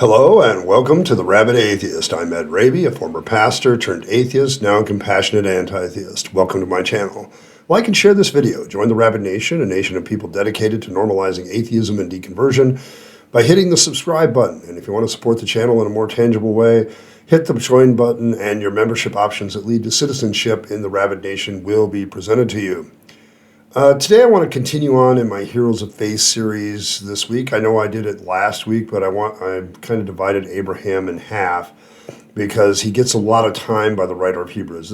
Hello and welcome to the Rabyd Atheist. I'm Rabyd, a former pastor turned atheist, now a compassionate anti-theist. Welcome to my channel. Like and share this video. Join the Rabyd Nation, a nation of people dedicated to normalizing atheism and deconversion, by hitting the subscribe button. And if you want to support the channel in a more tangible way, hit the join button and your membership options that lead to citizenship in the Rabyd Nation will be presented to you. Today I want to continue on in my Heroes of Faith series this week. I know I did it last week, but I kind of divided Abraham in half because he gets a lot of time by the writer of Hebrews.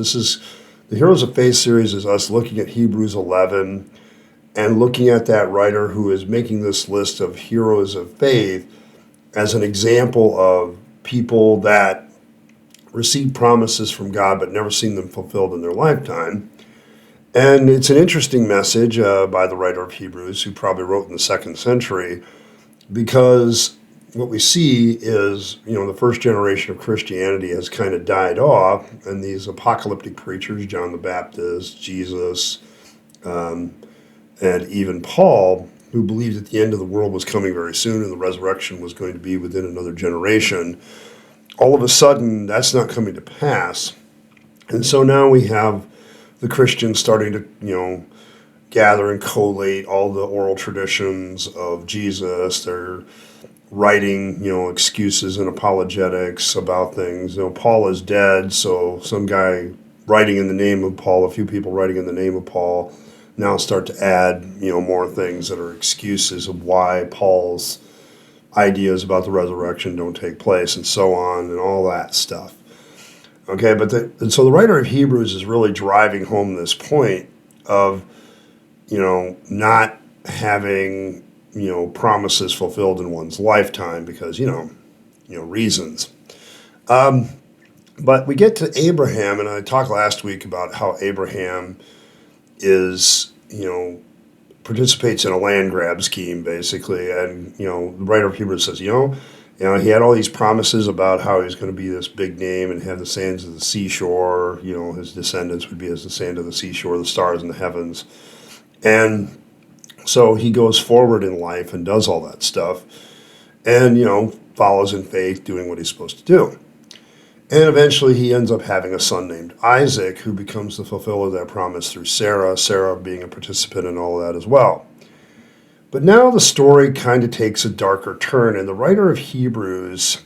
The Heroes of Faith series is us looking at Hebrews 11 and looking at that writer who is making this list of heroes of faith as an example of people that received promises from God but never seen them fulfilled in their lifetime. And it's an interesting message by the writer of Hebrews, who probably wrote in the 2nd century, because what we see is, the first generation of Christianity has kind of died off, and these apocalyptic preachers, John the Baptist, Jesus, and even Paul, who believed that the end of the world was coming very soon and the resurrection was going to be within another generation, all of a sudden that's not coming to pass. And so now we have the Christians starting to, gather and collate all the oral traditions of Jesus. They're writing, excuses and apologetics about things. Paul is dead, so some guy writing in the name of Paul, a few people writing in the name of Paul, now start to add, more things that are excuses of why Paul's ideas about the resurrection don't take place and so on and all that stuff. Okay, and so the writer of Hebrews is really driving home this point of, not having, promises fulfilled in one's lifetime because, reasons. But we get to Abraham, and I talked last week about how Abraham is, participates in a land grab scheme, basically. And, the writer of Hebrews says, he had all these promises about how he was going to be this big name and have the sands of the seashore. His descendants would be as the sand of the seashore, the stars in the heavens. And so he goes forward in life and does all that stuff and, follows in faith, doing what he's supposed to do. And eventually he ends up having a son named Isaac, who becomes the fulfiller of that promise through Sarah being a participant in all that as well. But now the story kind of takes a darker turn, and the writer of Hebrews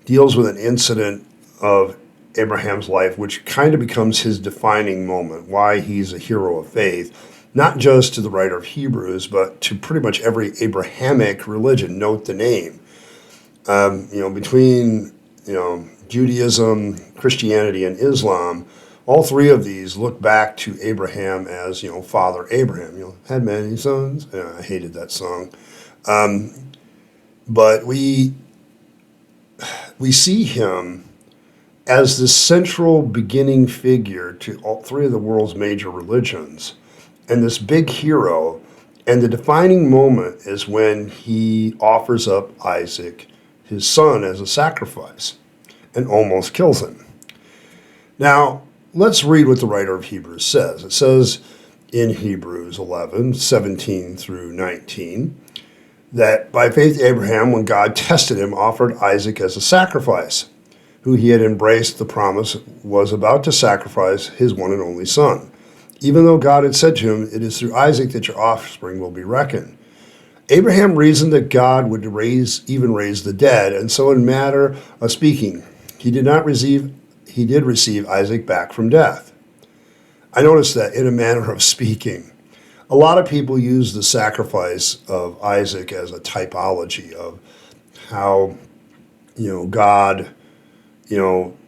deals with an incident of Abraham's life, which kind of becomes his defining moment, why he's a hero of faith, not just to the writer of Hebrews, but to pretty much every Abrahamic religion. Note the name. Between, Judaism, Christianity, and Islam, all three of these look back to Abraham as, Father Abraham, had many sons. Yeah, I hated that song. But we see him as the central beginning figure to all three of the world's major religions, and this big hero. And the defining moment is when he offers up Isaac, his son, as a sacrifice and almost kills him. Now, let's read what the writer of Hebrews says. It says in Hebrews 11, 17 through 19, that by faith Abraham, when God tested him, offered Isaac as a sacrifice, who he had embraced the promise was about to sacrifice his one and only son, even though God had said to him, "It is through Isaac that your offspring will be reckoned." Abraham reasoned that God would even raise the dead, and so in matter of speaking, he did receive Isaac back from death. I noticed that in a manner of speaking, a lot of people use the sacrifice of Isaac as a typology of how, God,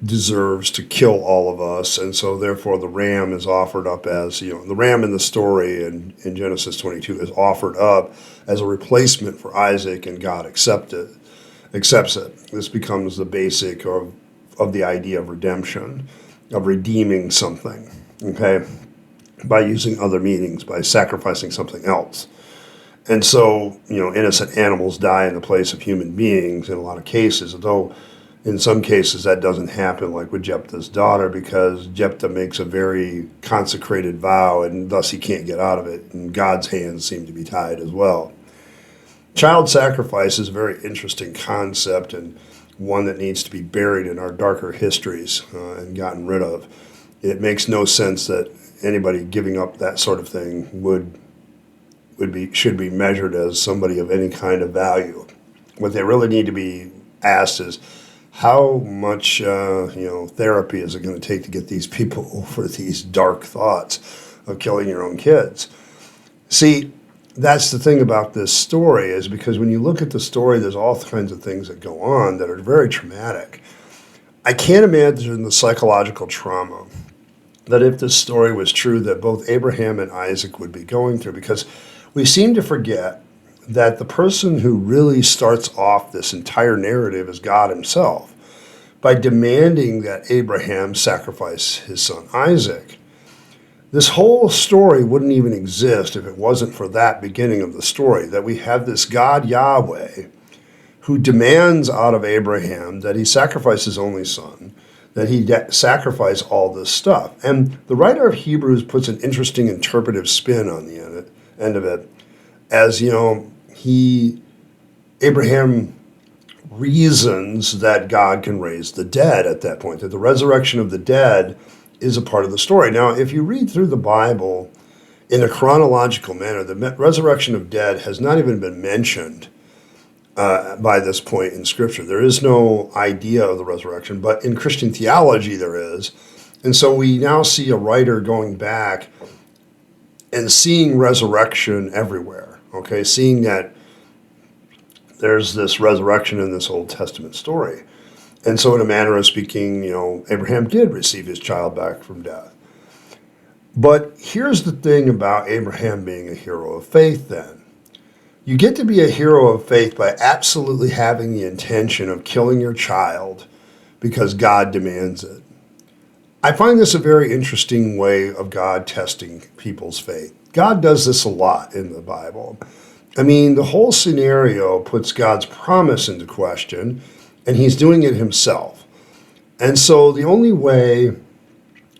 deserves to kill all of us. And so therefore the ram is offered up as, the ram in the story in Genesis 22 is offered up as a replacement for Isaac, and God accepts it. This becomes the basic of the idea of redemption, of redeeming something, okay, by using other meanings, by sacrificing something else. And so, innocent animals die in the place of human beings in a lot of cases, though in some cases that doesn't happen, like with Jephthah's daughter, because Jephthah makes a very consecrated vow and thus he can't get out of it, and God's hands seem to be tied as well. Child sacrifice is a very interesting concept and one that needs to be buried in our darker histories and gotten rid of. It makes no sense that anybody giving up that sort of thing should be measured as somebody of any kind of value. What they really need to be asked is, how much therapy is it going to take to get these people over these dark thoughts of killing your own kids? See, that's the thing about this story, is because when you look at the story, there's all kinds of things that go on that are very traumatic. I can't imagine the psychological trauma that, if this story was true, that both Abraham and Isaac would be going through, because we seem to forget that the person who really starts off this entire narrative is God himself, by demanding that Abraham sacrifice his son Isaac. This whole story wouldn't even exist if it wasn't for that beginning of the story, that we have this God Yahweh who demands out of Abraham that he sacrifice his only son, that he sacrifice all this stuff. And the writer of Hebrews puts an interesting interpretive spin on the end of it, as, Abraham reasons that God can raise the dead at that point, that the resurrection of the dead is a part of the story. Now, if you read through the Bible in a chronological manner, the resurrection of dead has not even been mentioned by this point in Scripture. There is no idea of the resurrection, but in Christian theology there is. And so we now see a writer going back and seeing resurrection everywhere, okay? Seeing that there's this resurrection in this Old Testament story. And so in a manner of speaking, Abraham did receive his child back from death. But here's the thing about Abraham being a hero of faith then. You get to be a hero of faith by absolutely having the intention of killing your child because God demands it. I find this a very interesting way of God testing people's faith. God does this a lot in the Bible. I mean, the whole scenario puts God's promise into question, and he's doing it himself. And so the only way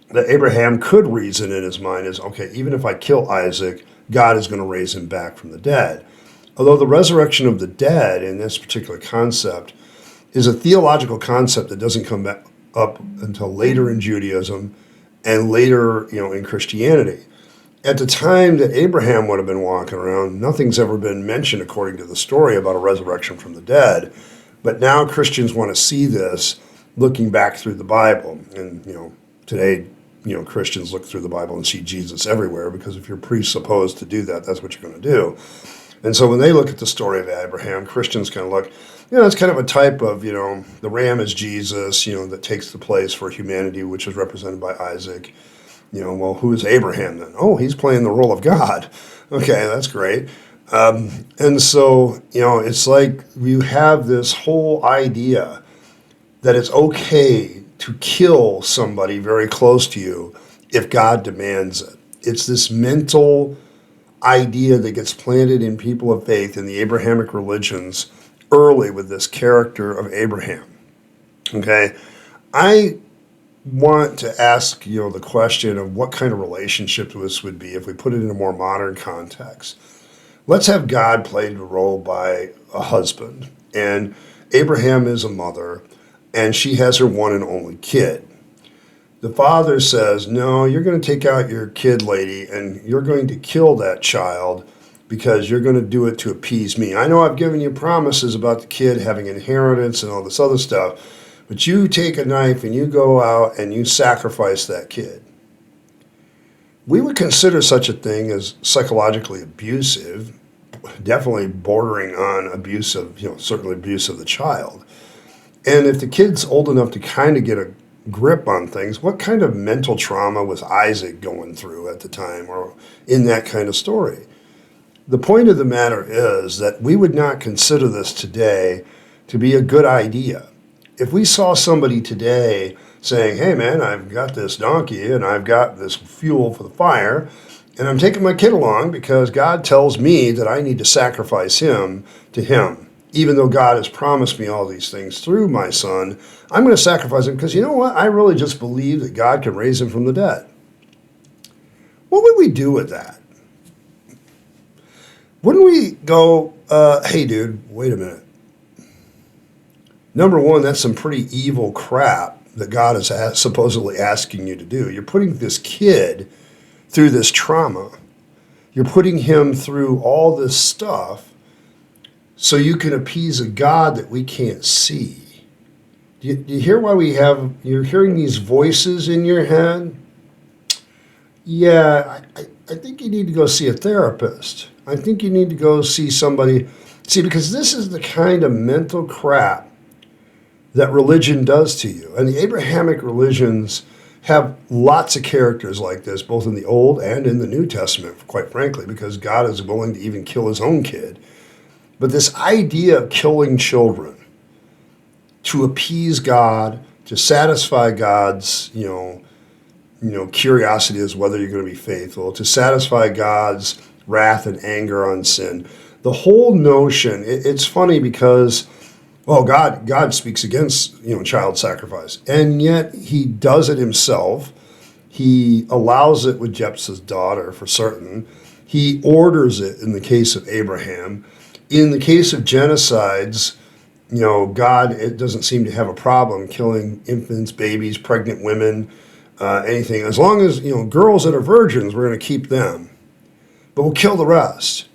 that Abraham could reason in his mind is, okay, even if I kill Isaac, God is going to raise him back from the dead. Although the resurrection of the dead in this particular concept is a theological concept that doesn't come back up until later in Judaism and later, in Christianity. At the time that Abraham would have been walking around, nothing's ever been mentioned, according to the story, about a resurrection from the dead. But now Christians want to see this looking back through the Bible. And, today, Christians look through the Bible and see Jesus everywhere, because if you're presupposed to do that, that's what you're going to do. And so when they look at the story of Abraham, Christians kind of look, it's kind of a type of, the ram is Jesus, that takes the place for humanity, which is represented by Isaac. Well, who is Abraham then? Oh, he's playing the role of God. Okay, that's great. And so, it's like you have this whole idea that it's okay to kill somebody very close to you if God demands it. It's this mental idea that gets planted in people of faith in the Abrahamic religions early with this character of Abraham. Okay, I want to ask the question of what kind of relationship this would be if we put it in a more modern context. Let's have God played the role by a husband, and Abraham is a mother, and she has her one and only kid. The father says, no, you're going to take out your kid, lady, and you're going to kill that child because you're going to do it to appease me. I know I've given you promises about the kid having inheritance and all this other stuff, but you take a knife and you go out and you sacrifice that kid. We would consider such a thing as psychologically abusive, definitely bordering on abusive, certainly abuse of the child. And if the kid's old enough to kind of get a grip on things, what kind of mental trauma was Isaac going through at the time or in that kind of story? The point of the matter is that we would not consider this today to be a good idea. If we saw somebody today saying, hey man, I've got this donkey and I've got this fuel for the fire and I'm taking my kid along because God tells me that I need to sacrifice him to him. Even though God has promised me all these things through my son, I'm going to sacrifice him because you know what? I really just believe that God can raise him from the dead. What would we do with that? Wouldn't we go, hey dude, wait a minute. Number one, that's some pretty evil crap that God is supposedly asking you to do. You're putting this kid through this trauma. You're putting him through all this stuff so you can appease a God that we can't see. Do you hear why you're hearing these voices in your head? Yeah, I think you need to go see a therapist. I think you need to go see somebody. See, because this is the kind of mental crap that religion does to you. And the Abrahamic religions have lots of characters like this, both in the Old and in the New Testament, quite frankly, because God is willing to even kill his own kid. But this idea of killing children to appease God, to satisfy God's, curiosity as whether you're going to be faithful, to satisfy God's wrath and anger on sin. The whole notion, it's funny because, well, God speaks against, child sacrifice, and yet he does it himself. He allows it with Jephthah's daughter for certain. He orders it in the case of Abraham. In the case of genocides, God, it doesn't seem to have a problem killing infants, babies, pregnant women, anything. As long as, girls that are virgins, we're going to keep them. But we'll kill the rest.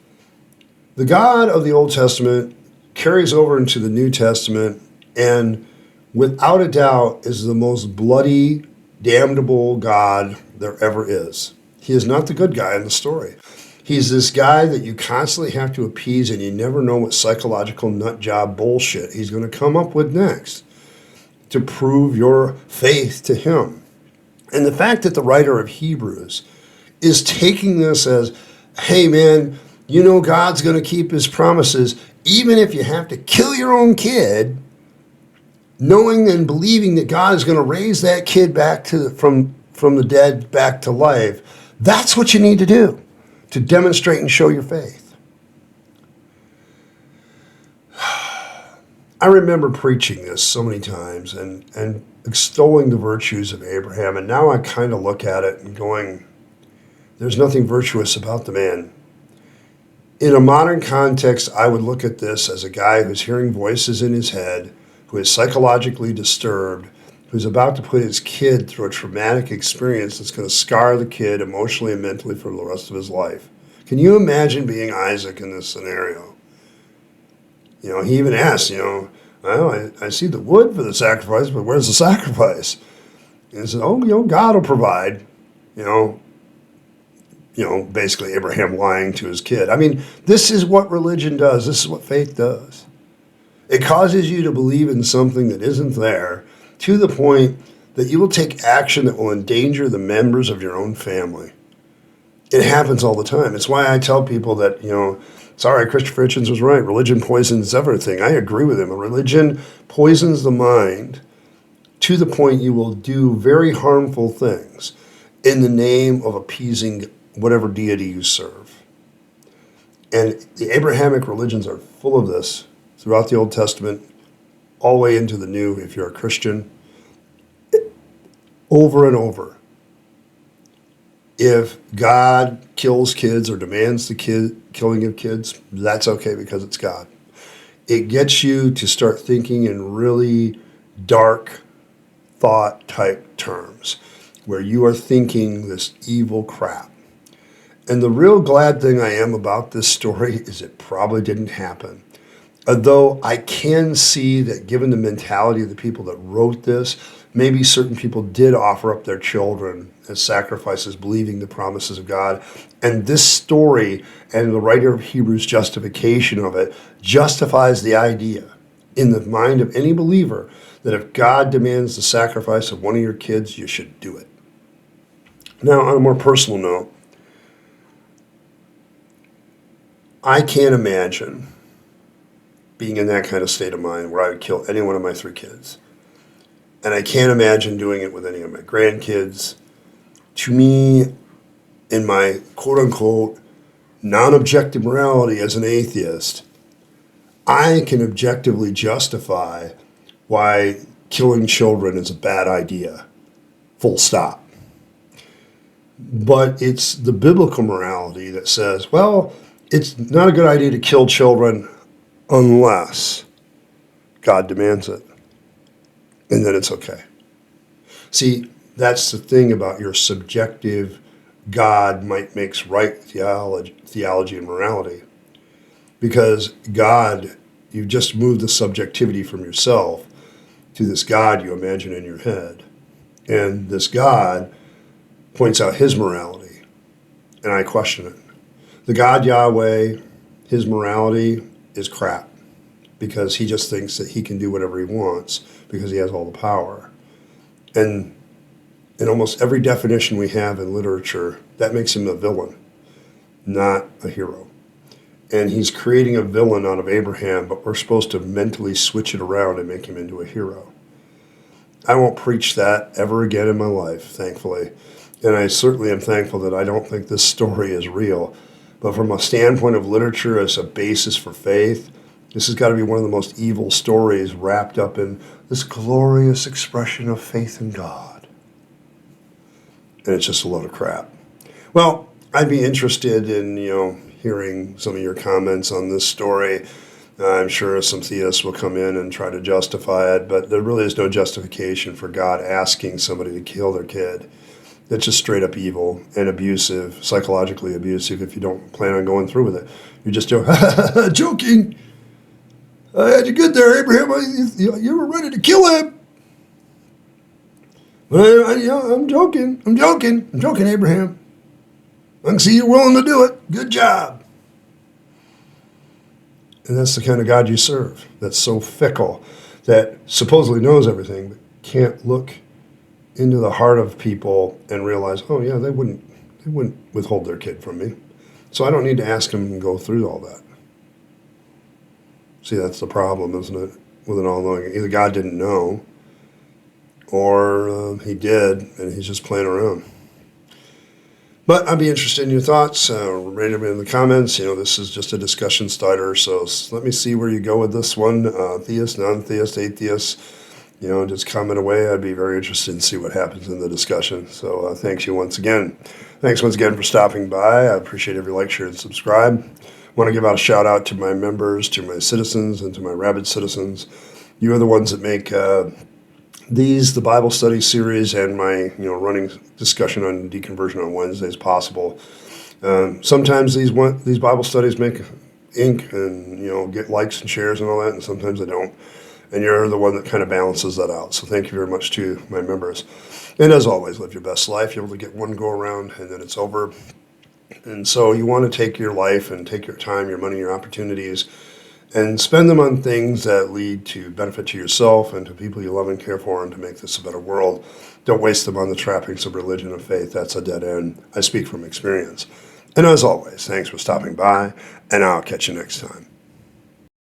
The God of the Old Testament carries over into the New Testament and without a doubt is the most bloody, damnable God there ever is. He is not the good guy in the story. He's this guy that you constantly have to appease and you never know what psychological nut job bullshit he's going to come up with next to prove your faith to him. And the fact that the writer of Hebrews is taking this as, hey man, God's going to keep his promises even if you have to kill your own kid, knowing and believing that God is going to raise that kid back from the dead back to life. That's what you need to do to demonstrate and show your faith. I remember preaching this so many times and extolling the virtues of Abraham, and now I kind of look at it and going, there's nothing virtuous about the man. In a modern context, I would look at this as a guy who's hearing voices in his head, who is psychologically disturbed, who's about to put his kid through a traumatic experience that's going to scar the kid emotionally and mentally for the rest of his life. Can you imagine being Isaac in this scenario? He even asked, well, I see the wood for the sacrifice, but where's the sacrifice? And he said, God will provide, basically Abraham lying to his kid. I mean, this is what religion does. This is what faith does. It causes you to believe in something that isn't there to the point that you will take action that will endanger the members of your own family. It happens all the time. It's why I tell people that, sorry, Christopher Hitchens was right. Religion poisons everything. I agree with him. Religion poisons the mind to the point you will do very harmful things in the name of appeasing whatever deity you serve. And the Abrahamic religions are full of this throughout the Old Testament, all the way into the New, if you're a Christian, over and over. If God kills kids or demands the killing of kids, that's okay because it's God. It gets you to start thinking in really dark thought type terms, where you are thinking this evil crap. And the real glad thing I am about this story is it probably didn't happen. Although I can see that given the mentality of the people that wrote this, maybe certain people did offer up their children as sacrifices, believing the promises of God. And this story and the writer of Hebrews' justification of it justifies the idea in the mind of any believer that if God demands the sacrifice of one of your kids, you should do it. Now, on a more personal note, I can't imagine being in that kind of state of mind where I would kill any one of my 3 kids. And I can't imagine doing it with any of my grandkids. To me, in my quote-unquote non-objective morality as an atheist, I can objectively justify why killing children is a bad idea. Full stop. But it's the biblical morality that says, well, It's not a good idea to kill children unless God demands it. And then it's okay. See, that's the thing about your subjective God might makes right theology and morality. Because God, you've just moved the subjectivity from yourself to this God you imagine in your head. And this God points out his morality, and I question it. The God Yahweh, his morality is crap because he just thinks that he can do whatever he wants because he has all the power. And in almost every definition we have in literature, that makes him a villain, not a hero. And he's creating a villain out of Abraham, but we're supposed to mentally switch it around and make him into a hero. I won't preach that ever again in my life, thankfully. And I certainly am thankful that I don't think this story is real. But from a standpoint of literature as a basis for faith, this has got to be one of the most evil stories wrapped up in this glorious expression of faith in God. And it's just a load of crap. Well, I'd be interested in, hearing some of your comments on this story. I'm sure some theists will come in and try to justify it, but there really is no justification for God asking somebody to kill their kid. That's just straight up evil and abusive, psychologically abusive if you don't plan on going through with it. You're just joking. I had you good there, Abraham. You were ready to kill him. I'm joking. I'm joking, Abraham. I can see you're willing to do it. Good job. And that's the kind of God you serve. That's so fickle, that supposedly knows everything, but can't look into the heart of people and realize, oh yeah, they wouldn't withhold their kid from me. So I don't need to ask them and go through all that. See, that's the problem, isn't it? With an all-knowing, either God didn't know, or he did, and he's just playing around. But I'd be interested in your thoughts. Rate them in the comments. This is just a discussion starter, so let me see where you go with this one. Theist, non-theist, atheist, just comment away. I'd be very interested in see what happens in the discussion. So thanks once again for stopping by. I appreciate every like, share, and subscribe. I want to give out a shout out to my members, to my citizens, and to my Rabyd citizens. You are the ones that make the Bible study series and my running discussion on deconversion on Wednesdays possible. Sometimes these Bible studies make ink and get likes and shares and all that, and sometimes they don't. And you're the one that kind of balances that out. So thank you very much to my members. And as always, live your best life. You're able to get one go around and then it's over. And so you want to take your life and take your time, your money, your opportunities, and spend them on things that lead to benefit to yourself and to people you love and care for and to make this a better world. Don't waste them on the trappings of religion and faith. That's a dead end. I speak from experience. And as always, thanks for stopping by, and I'll catch you next time.